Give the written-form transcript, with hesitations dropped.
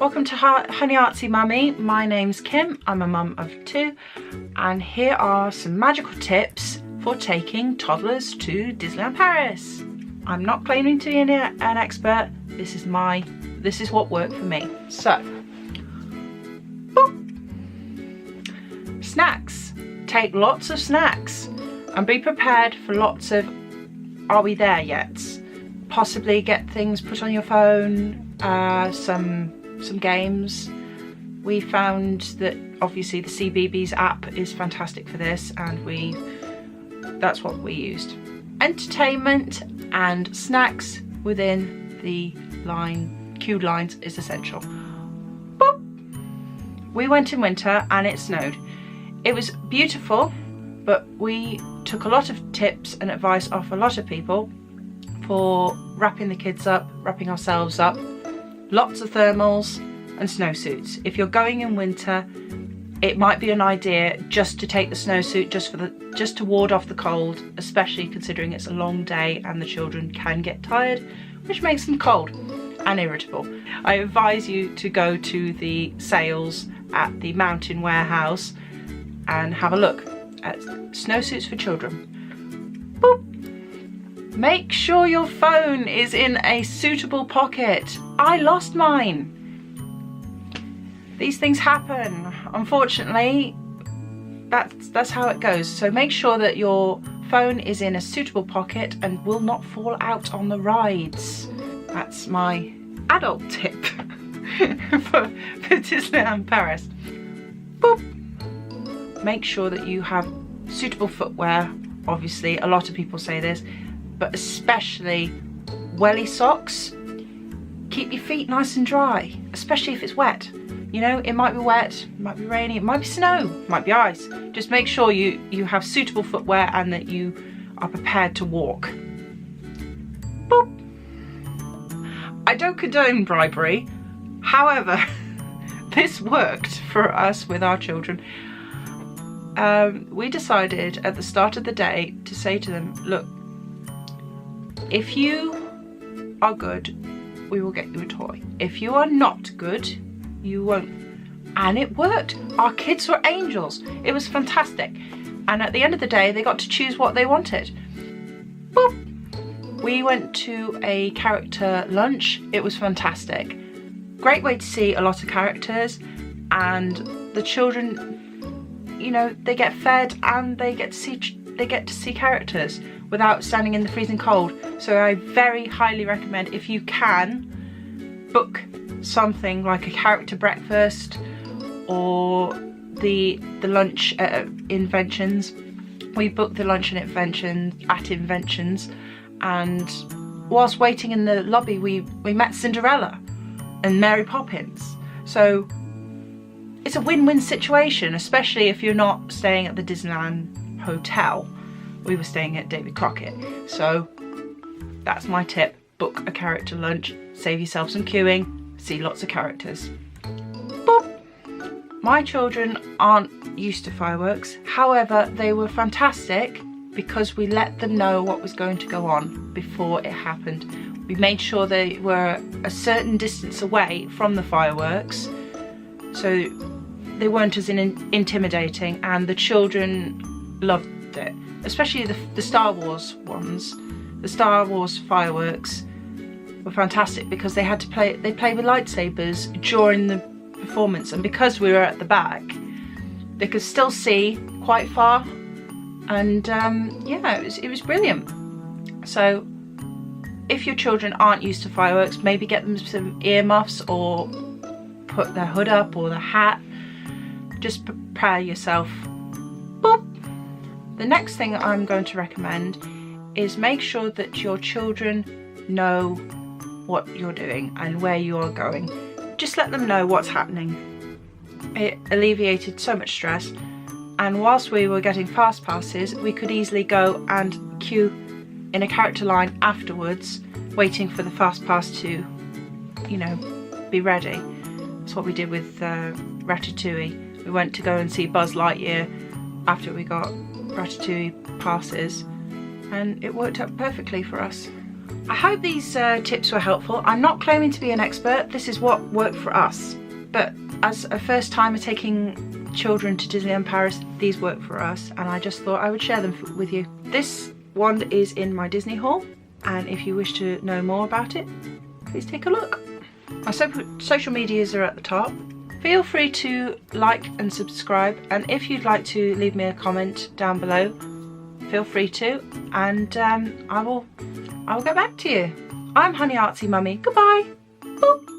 Welcome to Honey Artsy Mummy. My name's Kim, I'm a mum of 2, and here are some magical tips for taking toddlers to Disneyland Paris. I'm not claiming to be an expert, this is what worked for me. So, boop. Snacks. Take lots of snacks and be prepared for lots of "are we there yet?" Possibly get things put on your phone, some games. We found that obviously the CBeebies app is fantastic for this, and that's what we used. Entertainment and snacks within the queued lines is essential. Boop. We went in winter and it snowed. It was beautiful, but we took a lot of tips and advice off a lot of people for wrapping the kids up, wrapping ourselves up. Lots of thermals and snowsuits. If you're going in winter, it might be an idea just to take the snowsuit just to ward off the cold, especially considering it's a long day and the children can get tired, which makes them cold and irritable. I advise you to go to the sales at the Mountain Warehouse and have a look at snowsuits for children. Boop. Make sure your phone is in a suitable pocket. I lost mine. These things happen. Unfortunately, that's how it goes. So make sure that your phone is in a suitable pocket and will not fall out on the rides. That's my adult tip for Disneyland Paris. Boop. Make sure that you have suitable footwear. Obviously, a lot of people say this, but especially welly socks. Keep your feet nice and dry, especially if it's wet. You know, it might be wet, it might be rainy, it might be snow, it might be ice. Just make sure you have suitable footwear and that you are prepared to walk. Boop. I don't condone bribery. However, this worked for us with our children. We decided at the start of the day to say to them, look, if you are good, we will get you a toy. If you are not good, you won't. And it worked. Our kids were angels. It was fantastic. And at the end of the day, they got to choose what they wanted. Boop. We went to a character lunch. It was fantastic. Great way to see a lot of characters, and the children, you know, they get fed and they get to see characters without standing in the freezing cold. So I very highly recommend, if you can, book something like a character breakfast or the lunch at Inventions. We booked the lunch at Inventions, and whilst waiting in the lobby we met Cinderella and Mary Poppins. So it's a win-win situation, especially if you're not staying at the Disneyland hotel. We were staying at David Crockett. So that's my tip. Book a character lunch, save yourself some queuing, see lots of characters. Boop. My children aren't used to fireworks. However, they were fantastic because we let them know what was going to go on before it happened. We made sure they were a certain distance away from the fireworks, so they weren't as intimidating, and the children loved it. Especially the Star Wars ones. The Star Wars fireworks were fantastic because they play with lightsabers during the performance, and because we were at the back, they could still see quite far, and yeah, it was brilliant. So if your children aren't used to fireworks, maybe get them some earmuffs or put their hood up or the hat. Just prepare yourself. Boop. The next thing I'm going to recommend is make sure that your children know what you're doing and where you are going. Just let them know what's happening. It alleviated so much stress, and whilst we were getting fast passes, we could easily go and queue in a character line afterwards, waiting for the fast pass to, you know, be ready. That's what we did with Ratatouille. We went to go and see Buzz Lightyear after we got Ratatouille passes, and it worked out perfectly for us. I hope these tips were helpful. I'm not claiming to be an expert. This is what worked for us. But as a first timer taking children to Disneyland Paris, these work for us, and I just thought I would share them with you. This wand is in my Disney haul, and if you wish to know more about it, please take a look. My social medias are at the top. Feel free to like and subscribe, and if you'd like to leave me a comment down below, feel free to, and I will get back to you. I'm Honey Artsy Mummy. Goodbye. Boop.